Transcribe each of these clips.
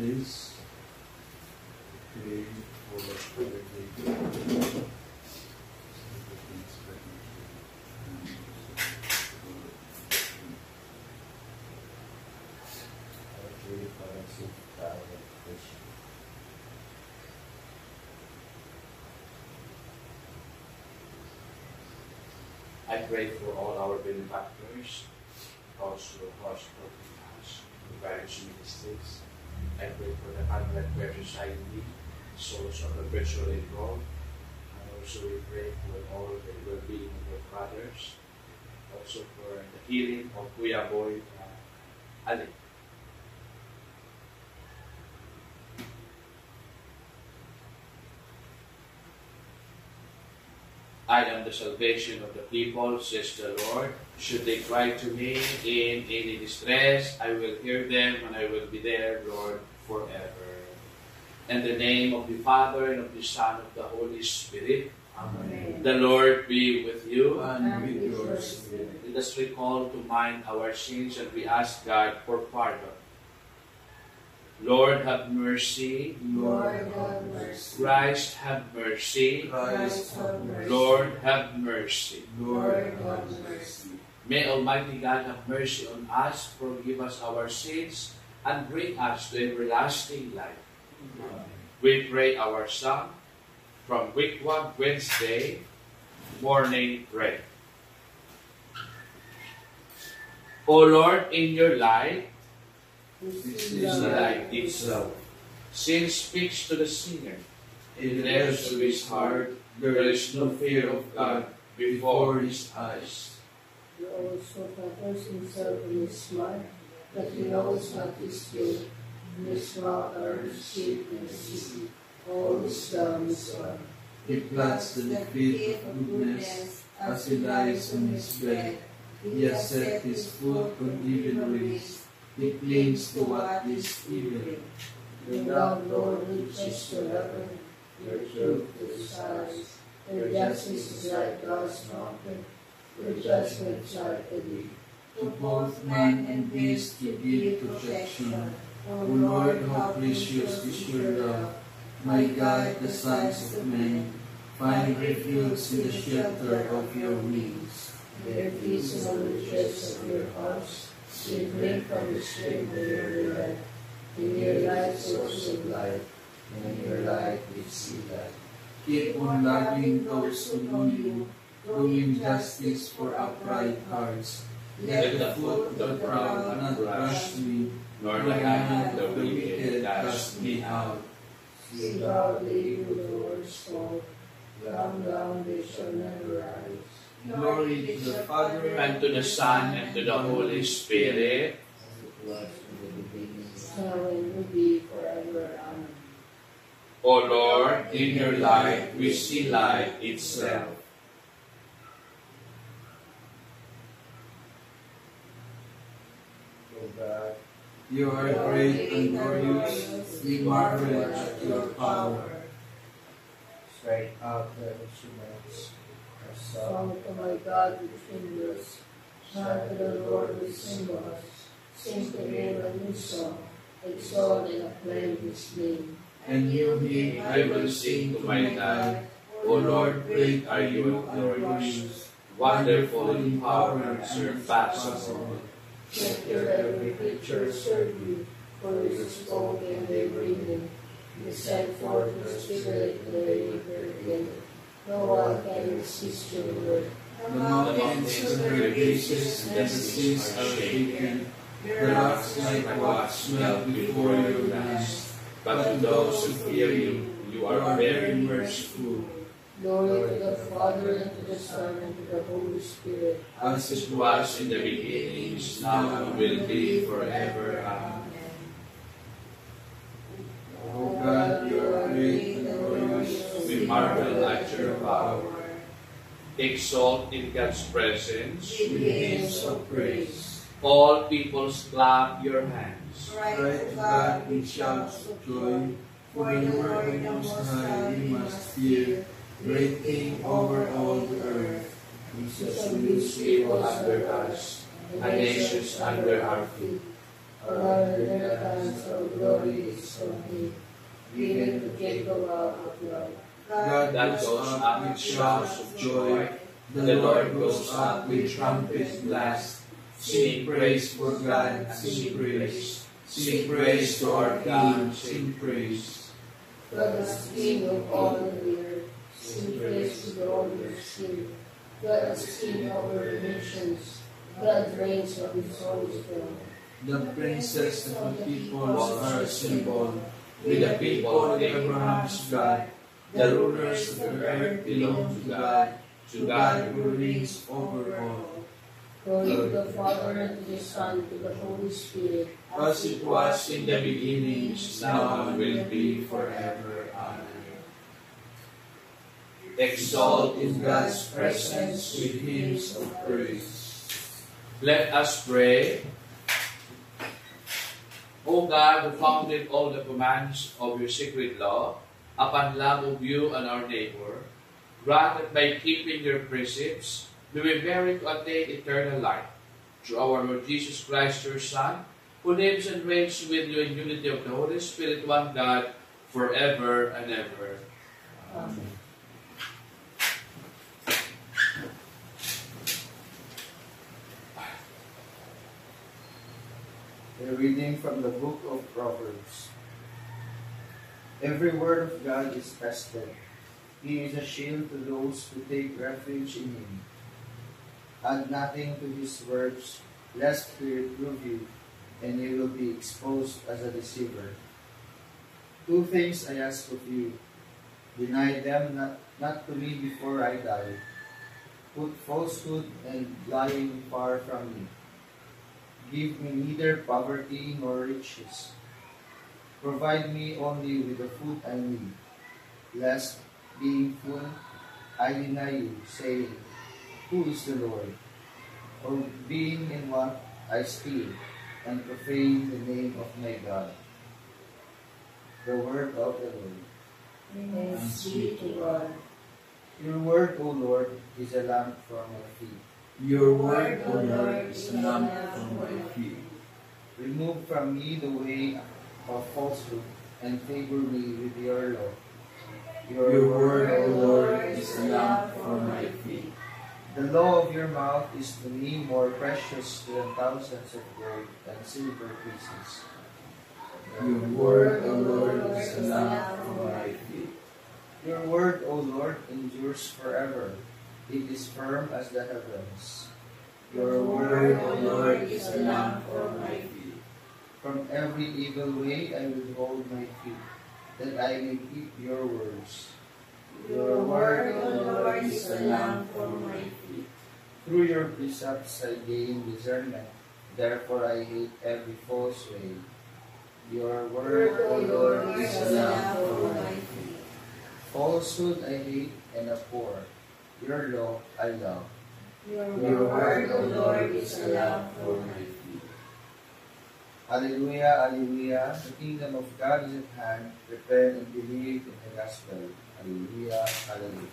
please. Pray for Father Jacob. I pray for all our benefactors, also hospital house, the various ministries. I pray for the Carmelite Prayer Society, souls of the virtual enrolled. And also we pray for all the well-being of your brothers. Also for the healing of Kuya Boy Ali. I am the salvation of the people, says the Lord. Should they cry to me in any distress, I will hear them and I will be there, Lord, forever. In the name of the Father, and of the Son, and of the Holy Spirit. Amen. The Lord be with you. And with your spirit. Let us recall to mind our sins and we ask God for pardon. Lord, have mercy. Lord, have mercy. Christ, have mercy. Christ have mercy. Lord, have mercy. Lord have mercy. May Almighty God have mercy on us, forgive us our sins, and bring us to everlasting life. We pray our Psalm from week 1, Wednesday, morning prayer. O Lord, in your light, This is is the life light itself. Sin speaks to the sinner. It declares to his heart, there is no fear of God before his eyes. He also flatters himself in his mind that he knows not his guilt. In his mouth are sheep and city, all his realm is one. He plots the defeat of goodness as he lies on his bed. He has set his foot on even ways. He clings to what is evil. Your love, Lord, reaches to heaven, your truth to the stars. Your justice is like God's mountain, your judgments are heavy. To both man and beast you give protection. O Lord, how precious is your love. My God, the sons of men, find refuge in the shelter of your wings. Their feast on the riches of your house, they drink from the stream of your delight. In your light source of life, and in your light we see light. Keep on loving those who know you, doing justice for upright hearts. Let the foot of the proud not crush me, nor the hand of the wicked cast me out. See how they do the worst fall, down they shall never rise. Glory to the Father, And to the Son, and to the Holy Spirit. Now and will be forever. Amen. O Lord, in your light we see light itself. O God, you are great and glorious, we marvel at your power. Strike out the instruments. Song to my God with fingers, shout to the Lord with cymbals, sing to him a new song, exalt and acclaim his name. And you me I will sing to my God. O Lord, great are you and glorious, wonderful in power and surpassable. Let your every creature serve you, for it is spoke and they bring him. You send forth your spirit and they begin. No one can resist your word. The mountains of her bases and the seas are shaken. The rocks like wax melt before your glance. But to those who fear you, you are very merciful. Glory to the Father, and to the Son, and to the Holy Spirit. As it was in the beginning, is now, and will be forever. Amen. O God, you are great and glorious. We marvel at your power. Exalt in God's presence. Give hymns of praise. All peoples clap your hands. Cry to God with shouts of joy, for the Lord the Most High we must fear, great King over all the earth. He subdues people under us, and nations under our feet. Our inheritance of glory is from Thee, given to Jacob out of love. God That goes up with shouts of joy. The Lord goes up with trumpet blast. Sing praise for God, sing praise. Sing praise to our King, sing praise. God is King of all the earth, sing praise to the Holy King. God is King over the nations, God reigns on His holy throne. The princes of the peoples are assembled. With the people of Abraham's God, the rulers of the earth belong to God. To God who reigns over all. Glory to the Father, and to the Son, to the Holy Spirit, As it was in the beginning, now and will be forever. Amen. Exalt in God's presence with hymns of praise. Let us pray. O God, who founded all the commands of your sacred law, upon love of you and our neighbor, grant that by keeping your precepts, we will merit to attain eternal life. Through our Lord Jesus Christ, your Son, who lives and reigns with you in unity of the Holy Spirit, one God, forever and ever. Amen. A reading from the book of Proverbs. Every word of God is tested. He is a shield to those who take refuge in Him. Add nothing to His words, lest He reprove you, and you will be exposed as a deceiver. Two things I ask of you. Deny them not to me before I die. Put falsehood and lying far from me. Give me neither poverty nor riches. Provide me only with the food I need, lest, being full, I deny you, saying, Who is the Lord? Or being in want, I steal, and profane the name of my God. The word of the Lord. Thanks be to God. Your word, O Lord, is a lamp for my feet. Your word, O Lord, is a lamp for my feet. Remove from me the way of falsehood, and favor me with your law. Your word, O Lord, is a lamp for my feet. The law of your mouth is to me more precious than thousands of gold and silver pieces. Your word, O Lord, is a lamp for my feet. Your word, O Lord, endures forever. It is firm as the heavens. Your word, O Lord, is a lamp for my feet. From every evil way I withhold my feet, that I may keep your words. Your word, O Lord, is a lamp for my feet. Through your precepts I gain discernment, therefore I hate every false way. Your word, O Lord, is a lamp for my feet. Falsehood I hate and abhor, your law I love. Your word, O Lord, is a lamp for my feet. Alleluia, alleluia, the kingdom of God is at hand. Repent and believe in the gospel. Alleluia, alleluia.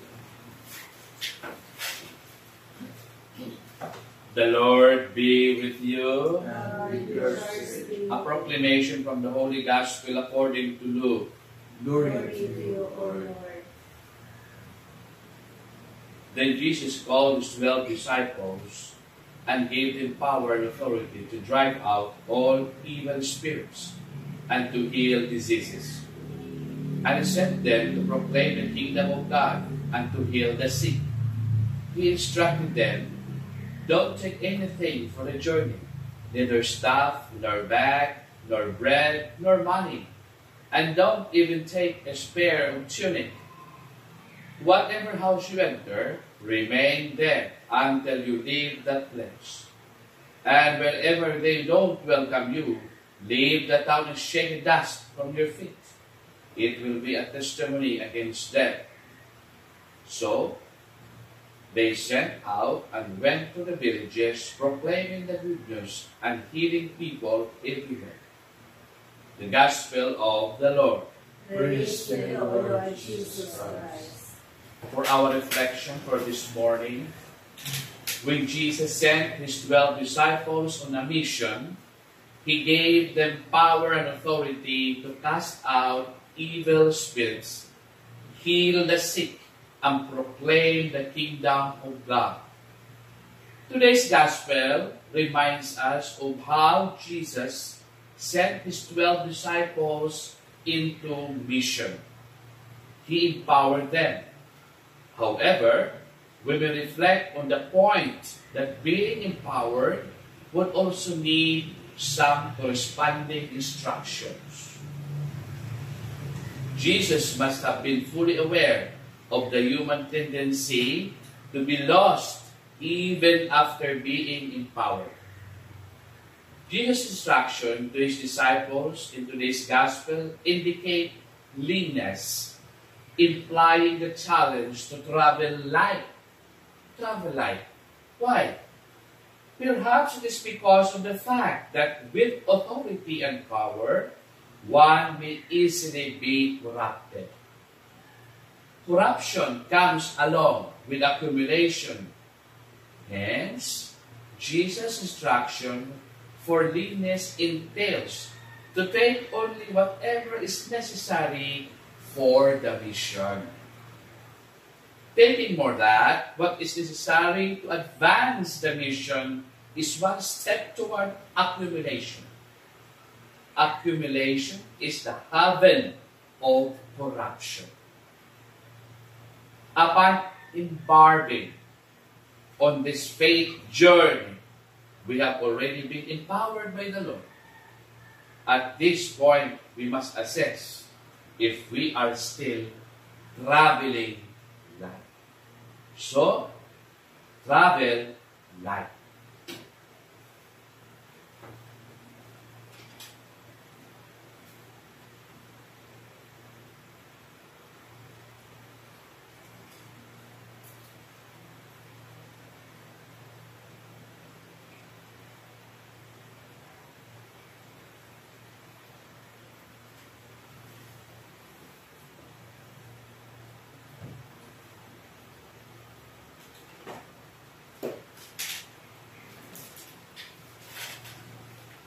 The Lord be with you. And with your spirit. A proclamation from the Holy Gospel according to Luke. Glory to you, O Lord. Then Jesus called his 12 disciples and gave them power and authority to drive out all evil spirits and to heal diseases. And he sent them to proclaim the kingdom of God and to heal the sick. He instructed them, Don't take anything for the journey, neither staff, nor bag, nor bread, nor money, and don't even take a spare tunic. Whatever house you enter, remain there until you leave that place. And whenever they don't welcome you, leave the town and shake the dust from your feet. It will be a testimony against them. So they set out and went to the villages, proclaiming the good news and healing people everywhere. The Gospel of the Lord. Praise to you, Lord Jesus Christ. For our reflection for this morning, when Jesus sent his 12 disciples on a mission, He gave them power and authority to cast out evil spirits, heal the sick, and proclaim the kingdom of God. Today's gospel reminds us of how Jesus sent his 12 disciples into mission. He empowered them. However, we will reflect on the point that being empowered would also need some corresponding instructions. Jesus must have been fully aware of the human tendency to be lost even after being empowered. Jesus' instruction to his disciples in today's gospel indicate leanness, implying the challenge to travel light. Travel light. Why? Perhaps it is because of the fact that with authority and power, one may easily be corrupted. Corruption comes along with accumulation. Hence, Jesus' instruction for leanness entails to take only whatever is necessary for the mission. Taking more that, what is necessary to advance the mission is one step toward accumulation. Accumulation is the heaven of corruption. Upon embarking on this faith journey, we have already been empowered by the Lord. At this point, we must assess if we are still traveling light. So, travel light.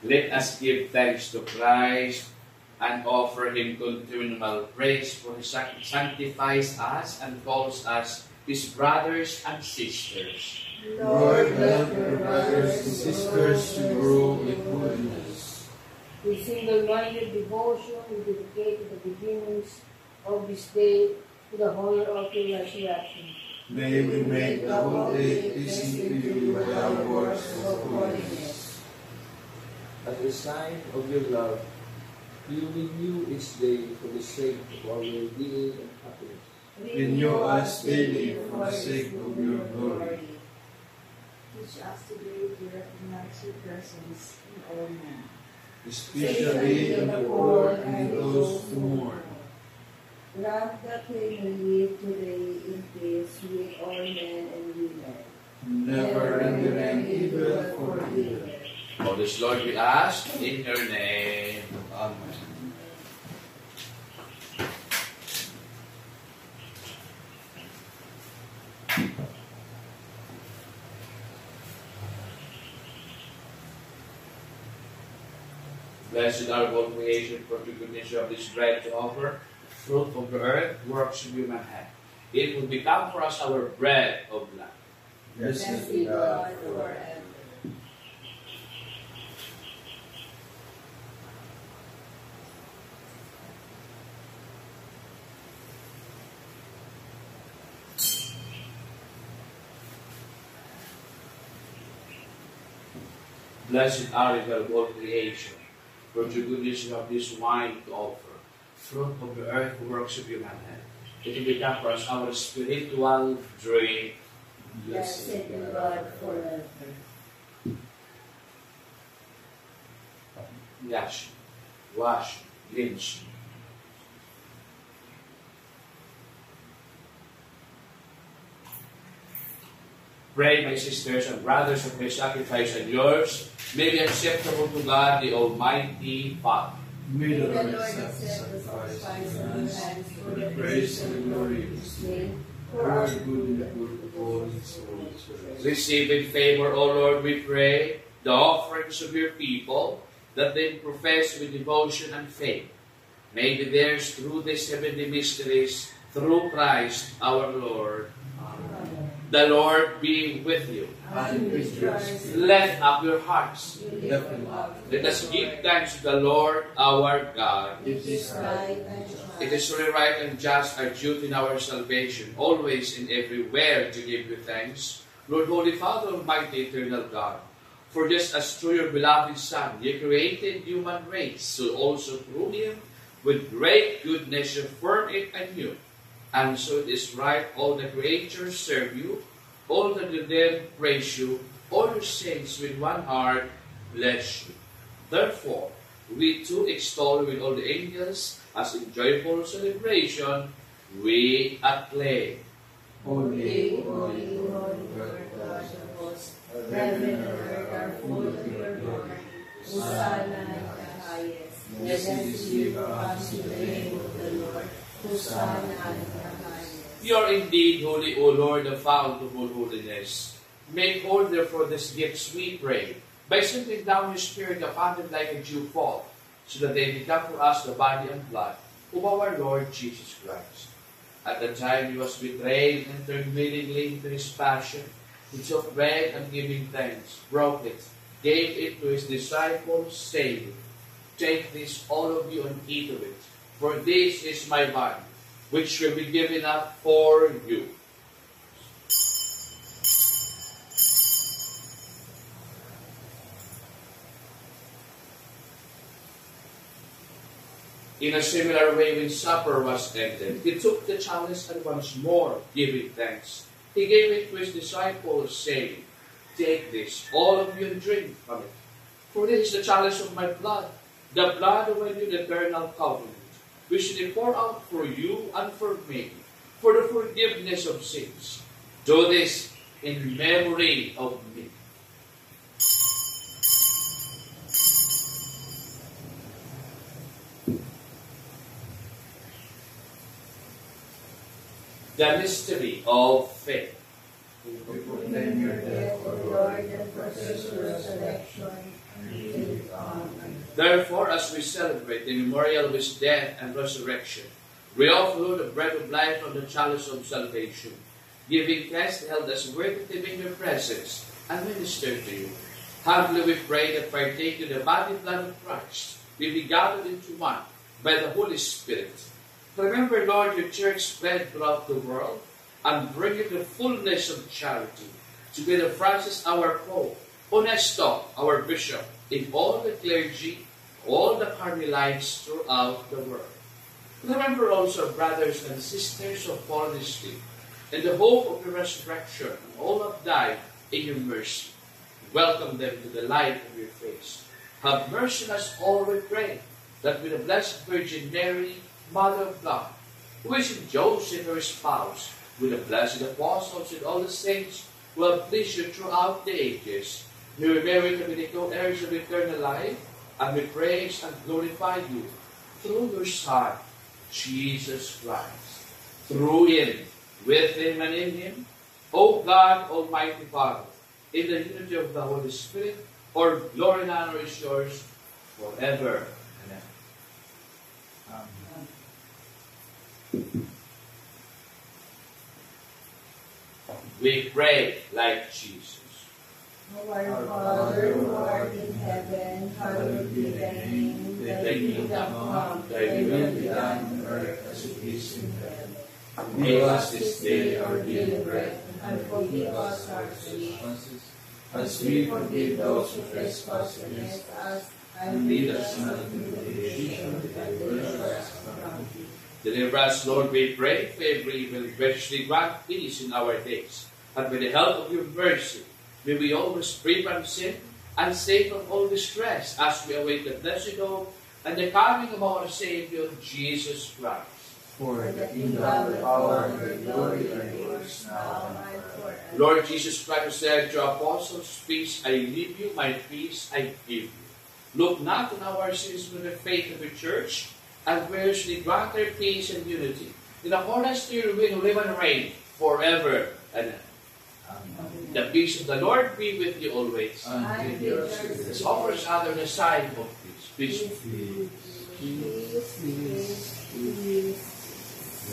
Let us give thanks to Christ and offer Him continual praise, for He sanctifies us and calls us His brothers and sisters. Lord, help your brothers and sisters to grow in holiness. With single-minded devotion, we dedicate the beginnings of this day to the honor of your resurrection. May we make the whole day pleasing to you by our works of holiness. As a sign of your love, you renew each day for the sake of our well-being and happiness. Renew us daily for the sake of your glory. Teach us today to recognize your presence in all men, Especially in the poor and in those who mourn. grant that we may live today in peace with all men and women, Never rendering evil for evil. O this Lord, we ask in your name. Amen. Blessed are all creation for the goodness of this bread to offer, fruit of the earth, works of human hand. It will become for us our bread of life. Blessed be be God God forever. Blessed are you of all creation, for the goodness of this wine to offer, fruit of the earth, works of human hand. It will become for us our spiritual drink. Blessed be God forever. Wash, cleanse. Pray, my sisters and brothers, of my sacrifice and yours may be acceptable to God, the Almighty Father. May the May the Lord Lord accept accept the the sacrifice sacrifice of of our our hands hands for the praise and glory of His name, for our good and the good of all His holy church. Receive in favor, O Lord, we pray, the offerings of your people, that they profess with devotion and faith may be theirs through these heavenly mysteries, through Christ our Lord. Amen. The Lord be with you. And with your spirit. Lift up your hearts. Lift them up. Let us give thanks to the Lord our God. It is right. It is truly right and just, our duty in our salvation, always and everywhere to give you thanks, Lord, Holy Father, Almighty, Eternal God. For just as through your beloved Son, you created human race, so also through him, with great goodness, you form it anew. And so it is right, all the creatures serve you, all the dead praise you, all your saints with one heart bless you. Therefore, we too extol with all the angels, as in joyful celebration, we acclaim. Holy, Holy, holy, Lord God of hosts, heaven and earth are full of your glory. Hosanna in the highest. Blessed is he who comes in the name of the Lord. Hosanna in the highest. You are indeed holy, O Lord, the fount of all holiness. Make whole therefore these gifts, we pray, by sending down your Spirit upon them like a dew fall, so that they become for us the body and blood of our Lord Jesus Christ. At the time he was betrayed and turned willingly into his passion, he took bread and giving thanks, broke it, gave it to his disciples, saying, Take this, all of you, and eat of it, for this is my body, which will be given up for you. In a similar way, when supper was ended, he took the chalice and once more giving thanks, he gave it to his disciples, saying, Take this, all of you, and drink from it. For this is the chalice of my blood, the blood of a new and eternal covenant, which will be poured out for you and for me, for the forgiveness of sins. Do this in memory of me. The mystery of faith. we proclaim your death, O Lord, and proclaim your resurrection until you come. Therefore, as we celebrate the memorial of his death and resurrection, we offer the bread of life and the chalice of salvation, giving thanks to help us worthy to be in your presence and minister to you. Humbly we pray that partake of the body and blood of Christ, we be gathered into one by the Holy Spirit. Remember, Lord, your church spread throughout the world, and bring it the fullness of charity. Together, Francis, our Pope, Onesto, our Bishop, in all the clergy, all the Carmelites throughout the world. Remember also brothers and sisters of fallen asleep, in the hope of the resurrection, and all have died in your mercy. Welcome them to the light of your face. Have mercy on us all, we pray, that with the Blessed Virgin Mary, Mother of God, who is in Joseph, her spouse, with the blessed apostles and all the saints who have pleased you throughout the ages, we merit to be the co-heirs of eternal life, and we praise and glorify you through your Son, Jesus Christ. Through him, with him, and in him, O God, Almighty Father, in the unity of the Holy Spirit, all glory and honor is yours forever and ever. We pray like Jesus. Our Father, who art in heaven, hallowed be thy name. Thy kingdom come, thy will be done on earth as it is in heaven. Give us this day our daily bread, and forgive us our trespasses, as we forgive those who trespass against us, and lead us not into temptation, but deliver us from evil. Deliver us, Lord, we pray, for every evil, graciously grant peace in our days. And with the help of your mercy, may we always free from sin and safe from all distress, as we await the blessed hope and the coming of our Savior, Jesus Christ. For the kingdom, the power, and the glory are yours now and forever. Lord Jesus Christ said to your apostles, Peace I leave you, my peace I give you. Look not on our sins, but the faith of the church, and graciously grant her peace and unity, in accordance to your will, who live and reign forever and ever. The peace of the Lord be with you always. And with your spirit. Let's offer each other the sign of peace. Peace. Peace.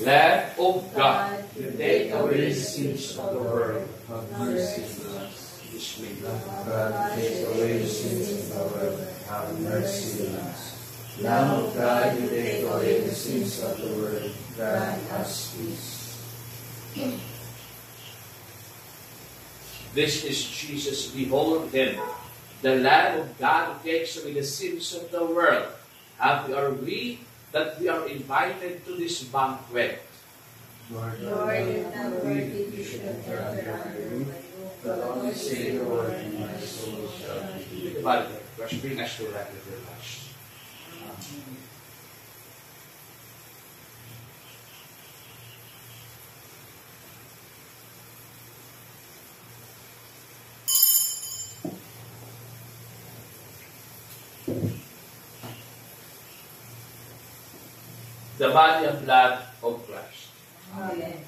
Lamb of God, you take away the the sins sins of the world. Have mercy on us. Bismillah. God, take away the sins of the world. Have mercy on us. Lamb of God, you take away the sins of the world. Grant us peace. This is Jesus, behold him, the Lamb of God who takes away the sins of the world. Happy are we that we are invited to this banquet. Lord, Lord, you're not worthy to should enter under my roof, but only say the word and my soul shall be healed. Father, first bring us to that little last. The body and blood of Christ. Amen.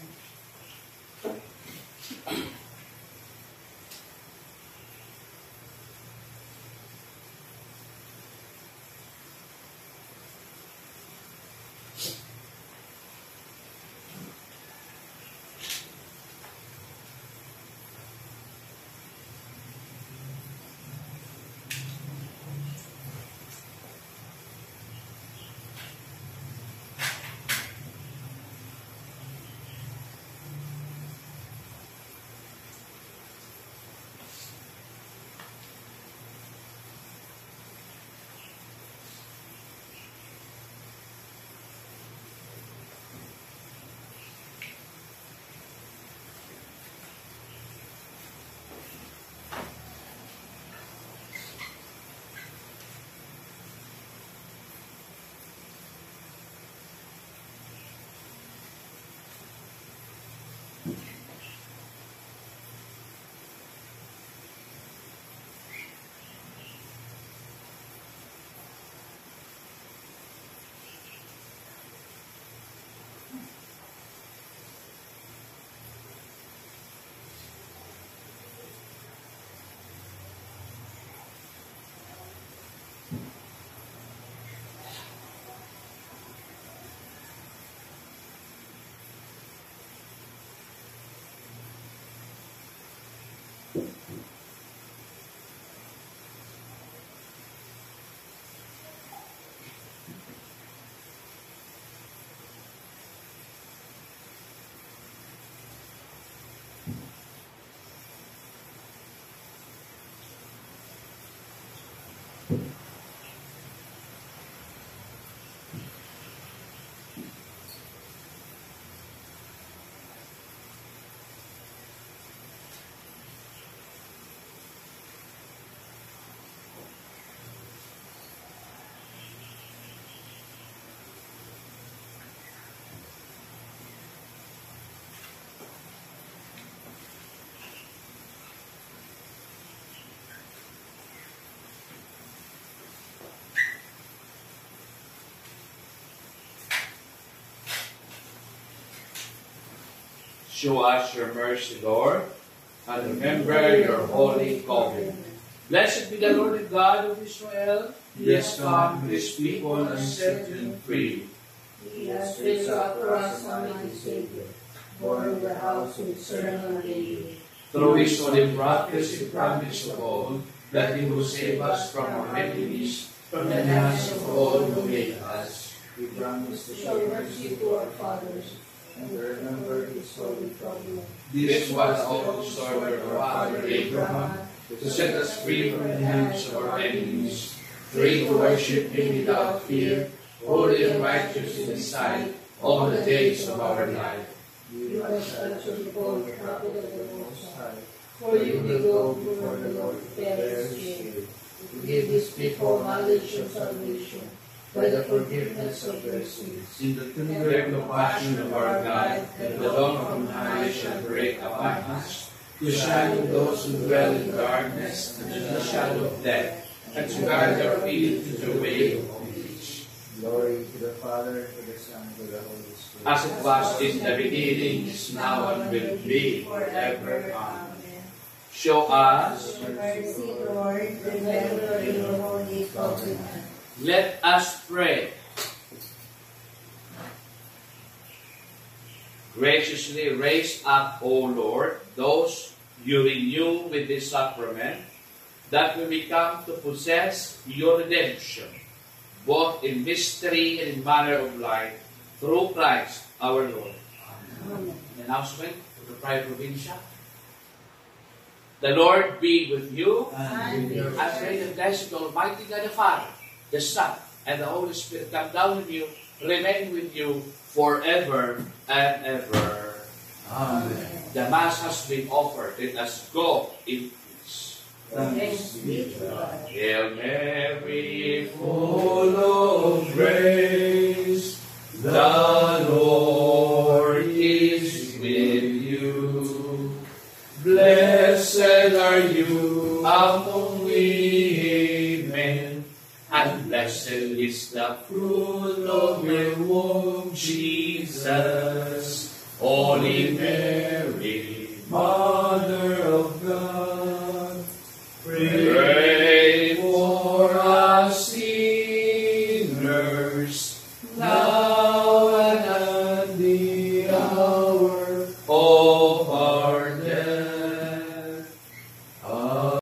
Show us your mercy, Lord, and remember your holy covenant. Blessed be the Lord God of Israel. He has come to his people and set them free. He has raised up for us a mighty Savior, born in the house of eternal David. Through his holy prophets, he promised of old that he will save us from our enemies, from the hands of all who hate us. We promise to Show mercy to our fathers, and to remember his holy covenant. This was also story of our father Abraham, to set us free from the hands of our enemies, free to worship him without fear, holy and righteous in his sight, all the days of our life. You are such a bold prophet of the Most High. For you will go before the Lord bear his shield, to give his people knowledge of salvation, by the forgiveness of their sins. In the tender compassion of our God, that the dawn from high shall break upon us, to shine on those who dwell in darkness and in the shadow of death, and to guide our feet to the way of peace. Glory to the Father, to the Son, to the Holy Spirit. As it was in the beginning, is now, and will be forever. Amen. Show us Mercy, Lord, remember your holy covenant. Let us pray. Graciously raise up, O Lord, those you renew with this sacrament, that we may come to possess your redemption, both in mystery and in manner of life, through Christ our Lord. Amen. Announcement of the Private Provincia. The Lord be with you. And with your I pray the blessing of Almighty God the Father, the Son, and the Holy Spirit come down with you, remain with you forever and ever. Amen. The Mass has been offered. Let us go in peace. Thanks be to God. Hail Mary, Full of grace, the Lord is with you. blessed are you Among women, and blessed is the fruit of your womb, Jesus. Holy Mary,